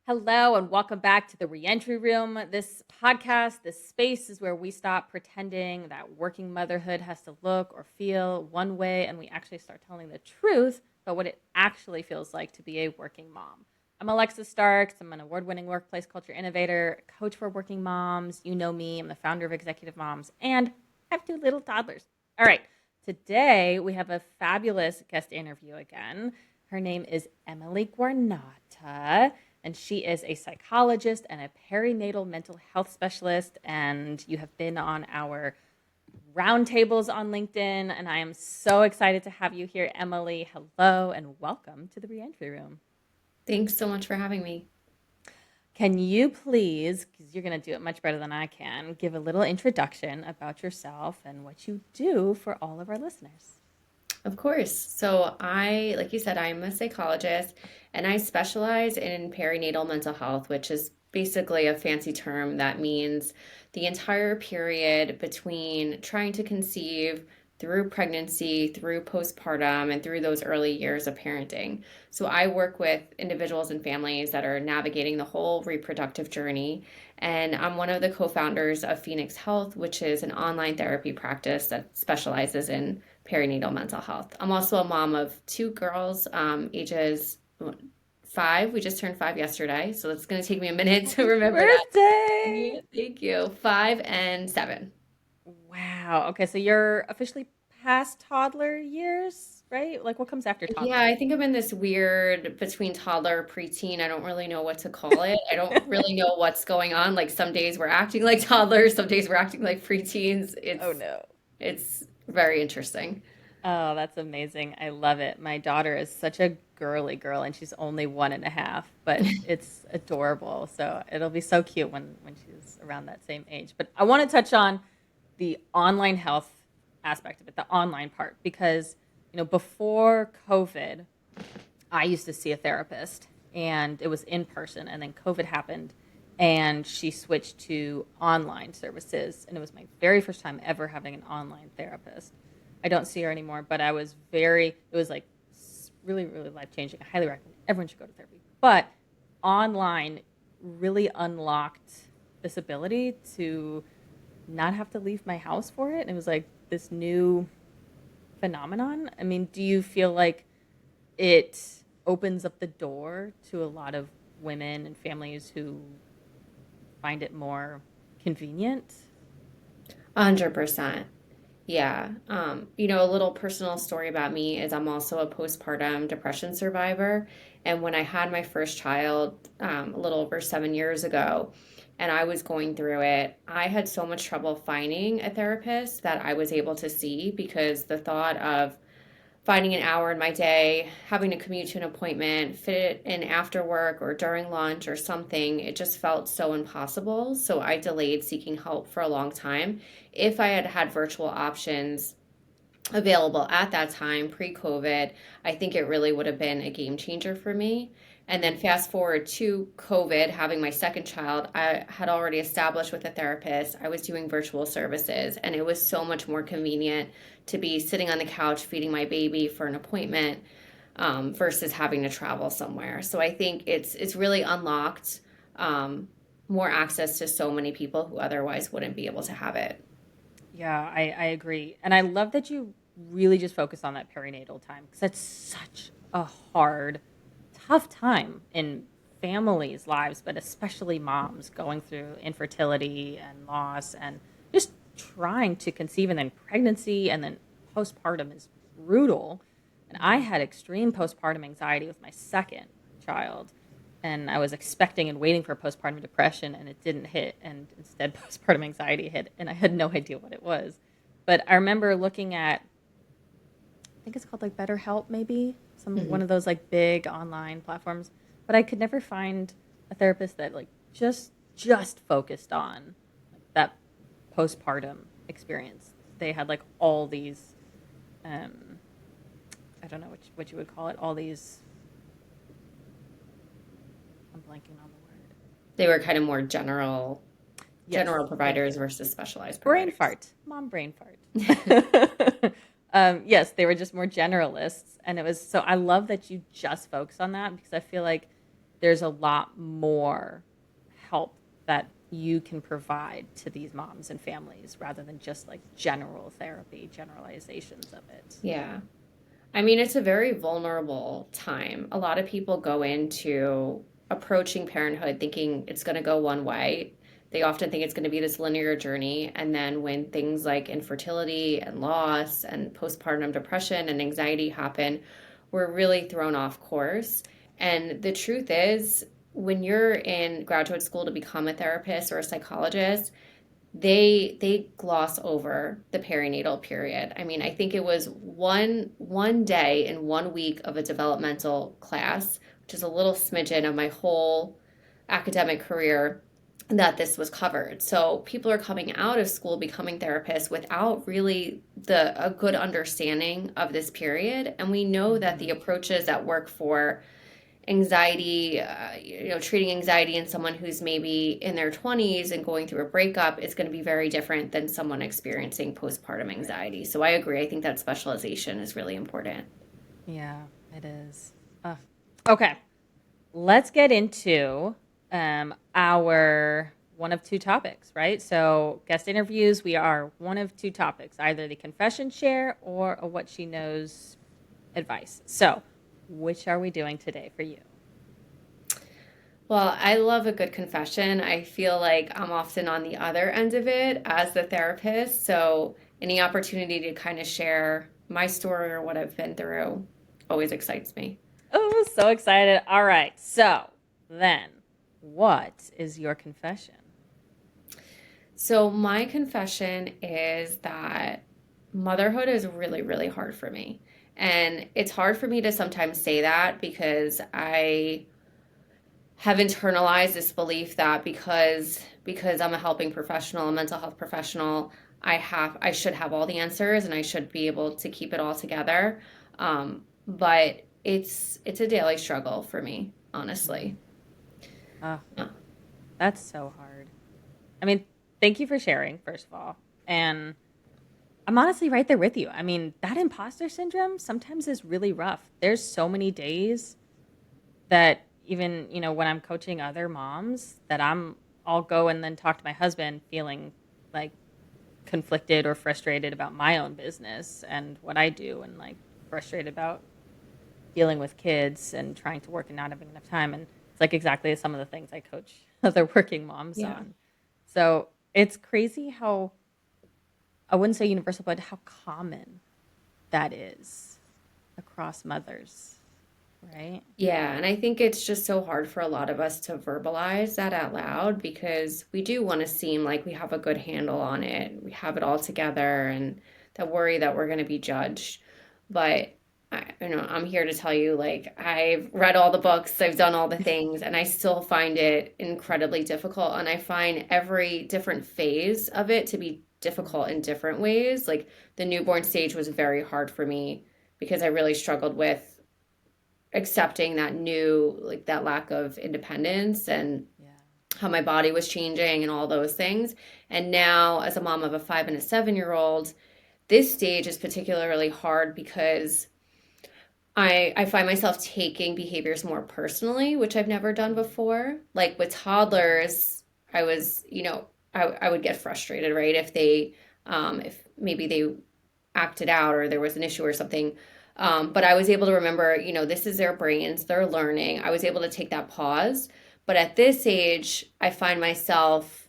Hello and welcome back to the Reentry Room. This podcast, this space is where we stop pretending that working motherhood has to look or feel one way and we actually start telling the truth about what it actually feels like to be a working mom. I'm Alexis Starks. I'm an award-winning workplace culture innovator, coach for working moms. You know me. I'm the founder of Executive Moms, and I have two little toddlers. All right. Today we have a fabulous guest interview again. Her name is Emily Guarnotta, and she is a psychologist and a perinatal mental health specialist. And you have been on our roundtables on LinkedIn. And I am so excited to have you here, Emily. Hello and welcome to the Reentry Room. Thanks so much for having me. Can you please, because you're going to do it much better than I can, give a little introduction about yourself and what you do for all of our listeners? Of course. Like you said, I'm a psychologist and I specialize in perinatal mental health, which is basically a fancy term that means the entire period between trying to conceive through pregnancy, through postpartum, and through those early years of parenting. So I work with individuals and families that are navigating the whole reproductive journey. And I'm one of the co founders of Phoenix Health, which is an online therapy practice that specializes in perinatal mental health. I'm also a mom of two girls, ages 5. We just turned 5 yesterday, so it's going to take me a minute to Happy remember that. birthday! Yeah, thank you. 5 and 7. Wow. Okay, so you're officially past toddler years, right? Like what comes after Yeah, toddler? I think I'm in this weird between toddler, preteen. I don't really know what to call it. I don't really know what's going on. Like some days we're acting like toddlers, some days we're acting like preteens. Oh no. It's very interesting. Oh, that's amazing. I love it. My daughter is such a girly girl and she's only 1.5, but it's adorable. So it'll be so cute when she's around that same age. But I want to touch on the online health aspect of it, the online part, because before COVID, I used to see a therapist and it was in person, and then COVID happened and she switched to online services, and it was my very first time ever having an online therapist. I don't see her anymore, but it was like really, really life changing. I highly recommend everyone should go to therapy. But online really unlocked this ability to not have to leave my house for it. And it was like this new phenomenon. I mean, do you feel like it opens up the door to a lot of women and families who find it more convenient? 100%. Yeah. A little personal story about me is I'm also a postpartum depression survivor. And when I had my first child, a little over 7 years ago, and I was going through it, I had so much trouble finding a therapist that I was able to see because the thought of finding an hour in my day, having to commute to an appointment, fit it in after work or during lunch or something, it just felt so impossible. So I delayed seeking help for a long time. If I had had virtual options available at that time, pre COVID, I think it really would have been a game changer for me. And then Mm. fast forward to COVID, having my second child, I had already established with a therapist. I was doing virtual services, and it was so much more convenient to be sitting on the couch feeding my baby for an appointment versus having to travel somewhere. So I think it's really unlocked um, more access to so many people who otherwise wouldn't be able to have it. Yeah, I agree. And I love that you really just focus on that perinatal time because that's such a hard, tough time in families' lives, but especially moms going through infertility and loss and just trying to conceive, and then pregnancy and then postpartum is brutal. And I had extreme postpartum anxiety with my second child. And I was expecting and waiting for postpartum depression, and it didn't hit. And instead, postpartum anxiety hit, and I had no idea what it was. But I remember looking at, I think it's called like BetterHelp, maybe one Mhm. of those like big online platforms. But I could never find a therapist that like just focused on like, that postpartum experience. They had like all these, um, I don't know what you would call it, all these. I'm blanking on the word. They were kind of more general Yes, thank providers you. versus specialized Brain providers. fart. Mom brain fart. Yes, they were just more generalists. And it was so I love that you just focus on that because I feel like there's a lot more help that you can provide to these moms and families rather than just like general therapy, generalizations of it. Yeah. I mean, it's a very vulnerable time. A lot of people go into approaching parenthood thinking it's going to go one way. They often think it's going to be this linear journey. And then when things like infertility and loss and postpartum depression and anxiety happen, we're really thrown off course. And the truth is, when you're in graduate school to become a therapist or a psychologist, they gloss over the perinatal period. I mean, I think it was one day in 1 week of a developmental class, which is a little smidgen of my whole academic career, that this was covered. So people are coming out of school becoming therapists without really a good understanding of this period. And we know that the Mm-hmm. approaches that work for anxiety, treating anxiety in someone who's maybe in their 20s and going through a breakup is going to be very different than someone experiencing postpartum Right. anxiety. So I agree. I think that specialization is really important. Yeah, it is. Okay, let's get into our one of two topics, right? So, guest interviews, we are one of two topics, either the confession share or a what she knows advice. So, which are we doing today for you? Well, I love a good confession. I feel like I'm often on the other end of it as the therapist. So any opportunity to kind of share my story or what I've been through always excites me. Oh, so excited. All right. So, then, what is your confession? So my confession is that motherhood is really, really hard for me. And it's hard for me to sometimes say that because I have internalized this belief that because I'm a helping professional, a mental health professional, I should have all the answers and I should be able to keep it all together. But it's a daily struggle for me, honestly. Mm. Oh, Uh, that's so hard. I mean, thank you for sharing, first of all. And I'm honestly right there with you. I mean, that imposter syndrome sometimes is really rough. There's so many days that even, when I'm coaching other moms that I'll go and then talk to my husband feeling like conflicted or frustrated about my own business and what I do and like frustrated about dealing with kids and trying to work and not having enough time. And it's like exactly some of the things I coach other working moms yeah. on. So it's crazy how, I wouldn't say universal, but how common that is across mothers, right? Yeah, and I think it's just so hard for a lot of us to verbalize that out loud because we do want to seem like we have a good handle on it. We have it all together and that worry that we're going to be judged. But I'm here to tell you like I've read all the books, I've done all the things, and I still find it incredibly difficult and I find every different phase of it to be difficult in different ways. Like the newborn stage was very hard for me because I really struggled with accepting that new like that lack of independence and Yeah. how my body was changing and all those things. And now as a mom of a 5 and a 7-year-old, this stage is particularly hard because I find myself taking behaviors more personally, which I've never done Mm. before. Like with toddlers, I was, I would get frustrated, right? If maybe they acted out or there was an issue or something. But I was able to remember, this is their brains, they're learning. I was able to take that pause. But at this age, I find myself,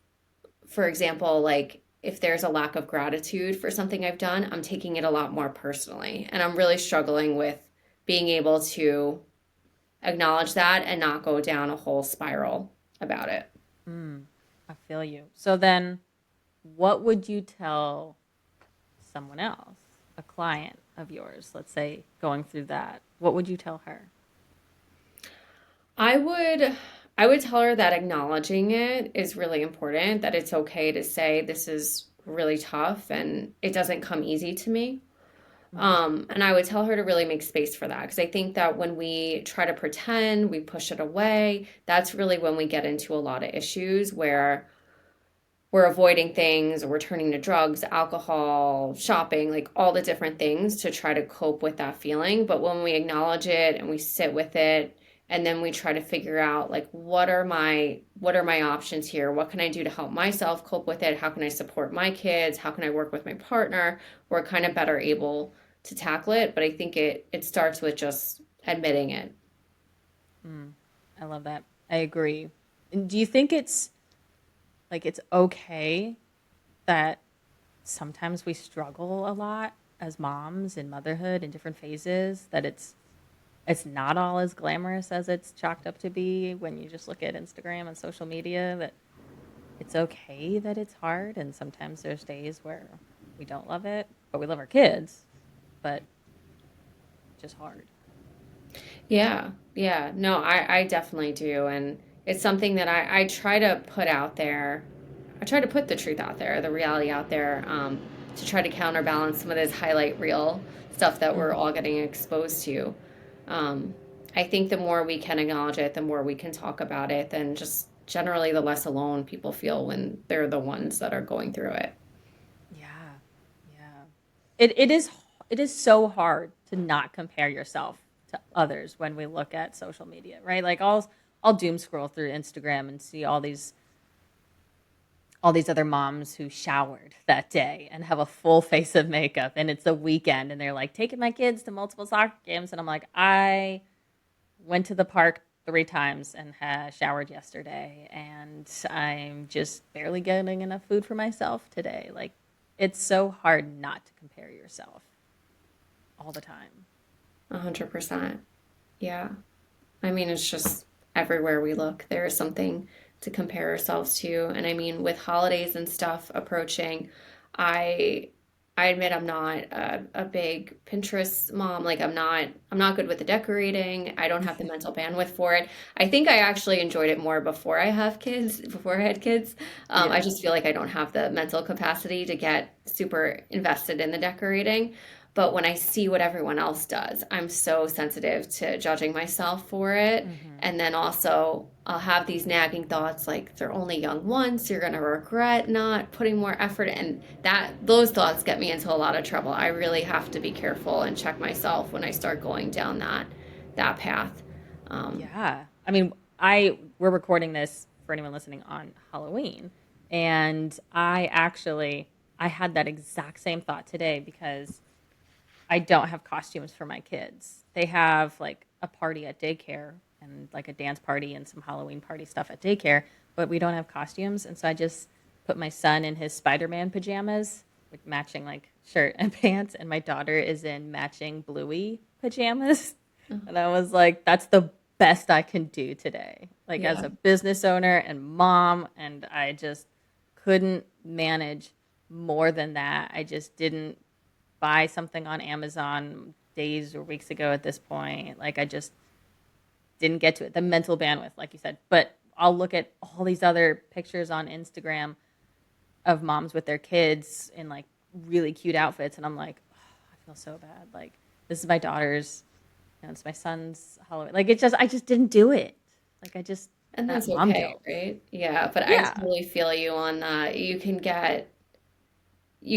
for example, like if there's a lack of gratitude for something I've done, I'm taking it a lot more personally. And I'm really struggling with being able to acknowledge that and not go down a whole spiral about it. Mm, I feel you. So then, what would you tell someone else, a client of yours, let's say, going through that? What would you tell her? I would I would tell her that acknowledging it is really important, that it's okay to say this is really tough and it doesn't come easy to me. Mm-hmm. And I would tell her to really make space for that because I think that when we try to pretend, we push it away, that's really when we get into a lot of issues where we're avoiding things or we're turning to drugs, alcohol, shopping, like all the different things to try to cope with that feeling. But when we acknowledge it and we sit with it And then we try to figure out like what are my options here? What can I do to help myself cope with it? How can I support my kids? How can I work with my partner? We're kind of better able to tackle it, but I think it starts with just admitting it. Mm, I love that. I agree. And do you think it's like it's okay that sometimes we struggle a lot as moms in motherhood in different phases, that it's not all as glamorous as it's chalked up to be when you just look at Instagram and social media, that it's okay that it's hard and sometimes there's days where we don't love it, but we love our kids, but it's just hard. Yeah, yeah. No, I definitely do. And it's something that I try to put out there. I try to put the truth out there, the reality out there, to try to counterbalance some of this highlight reel stuff that we're all Mhm. getting exposed to. Um, I think the more we can acknowledge it, the more we can talk about it, then just generally the less alone people feel when they're the ones that are going through it. Yeah. Yeah. It is so hard to not compare yourself to others when we look at social media, right? Like I'll doom scroll through Instagram and see all these other moms who showered that day and have a full face of makeup and it's a weekend and they're like taking my kids to multiple soccer games and I'm like, I went to the park 3 times and showered yesterday and I'm just barely getting enough food for myself today. Like it's so hard not to compare yourself all the time. 100%. Yeah. I mean, it's just everywhere we look, there is something to compare ourselves to. And I mean, with holidays and stuff approaching, I I admit I'm not a big Pinterest mom. Like I'm not good with the decorating. I don't have the mental bandwidth for it. I think I actually enjoyed it more before I had kids. I Yeah. just feel like I don't have the mental capacity to get super invested in the decorating. But when I see what everyone else does, I'm so sensitive to judging myself for it. Hmm. And then also, I'll have these nagging thoughts like they're only young once, you're going to regret not putting more effort. And those thoughts get me into a lot of trouble. I really have to be careful and check myself when I start going down that path. Um, Yeah. I mean, we're recording this for anyone listening on Halloween, and I had that exact same thought today because I don't have costumes for my kids. They have like a party at daycare and like a dance party and some Halloween party stuff at daycare, but we don't have costumes. And so I just put my son in his Spider-Man pajamas with matching like shirt and pants, and my daughter is in matching Bluey pajamas. And I was like, that's the best I can do today. Like as yeah. a business owner and mom, and I just couldn't manage more than that. I just didn't buy something on Amazon days or weeks ago at this point. Like I just didn't get to it. The mental bandwidth, like you said. But I'll look at all these other pictures on Instagram of moms with their kids in like really cute outfits, and I'm like, oh, I feel so bad. Like this is my daughter's, it's my son's Halloween. Like I just didn't do it. Like I just And that that's mom okay, guilt. right? Yeah. But I Yeah. totally feel you on that. You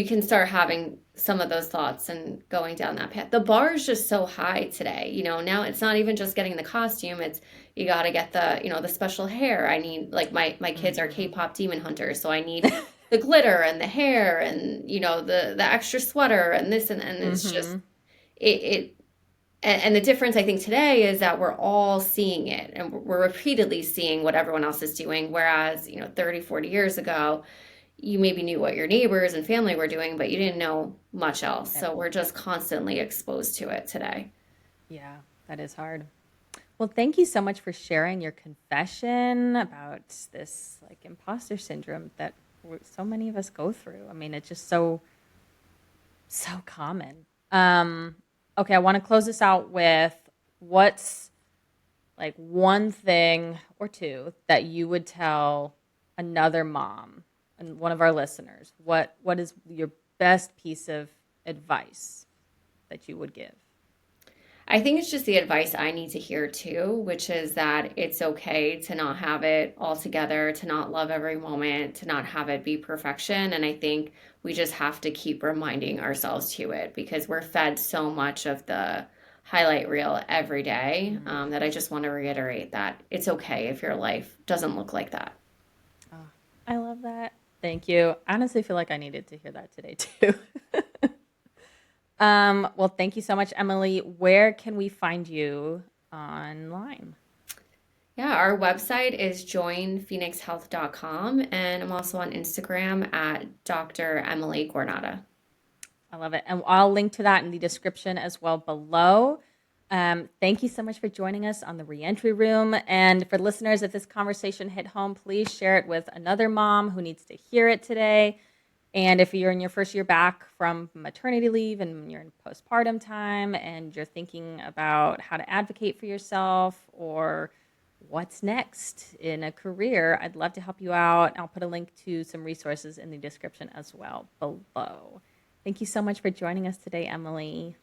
can start having some of those thoughts and going down that path. The bar is just so high today. Now it's not even just getting the costume, it's you got to get the special hair. I need like my kids are Hmm. K-pop demon hunters, so I need the glitter and the hair and the extra sweater and this and it's just Hmm. it and the difference I think today is that we're all seeing it and we're repeatedly seeing what everyone else is doing, whereas 30, 40 years ago you maybe knew what your neighbors and family were doing, but you didn't know much else. Yep. So we're just constantly exposed to it today. Yeah, that is hard. Well, thank you so much for sharing your confession about this like imposter syndrome that so many of us go through. I mean, it's just so common. Okay, I want to close this out with what's like one thing or two that you would tell another mom and one of our listeners. What is your best piece of advice that you would give? I think it's just the advice I need to hear too, which is that it's okay to not have it all together, to not love every moment, to not have it be perfection. And I think we just have to keep reminding ourselves to it because we're fed so much of the highlight reel every day, Mm. that I just want to reiterate that it's okay if your life doesn't look like that. Oh, I love that. Thank you. I honestly feel like I needed to hear that today too. Well, thank you so much, Emily. Where can we find you online? Yeah, our website is joinphoenixhealth.com, and I'm also on Instagram at Dr. Emily Guarnotta. I love it. And I'll link to that in the description as well below. Thank you so much for joining us on the Reentry Room. And for listeners, if this conversation hit home, please share it with another mom who needs to hear it today. And if you're in your first year back from maternity leave and you're in postpartum time and you're thinking about how to advocate for yourself or what's next in a career, I'd love to help you out. I'll put a link to some resources in the description as well below. Thank you so much for joining us today, Emily.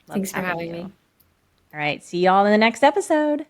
Loved Thanks for having having you. me. All right. See y'all in the next episode.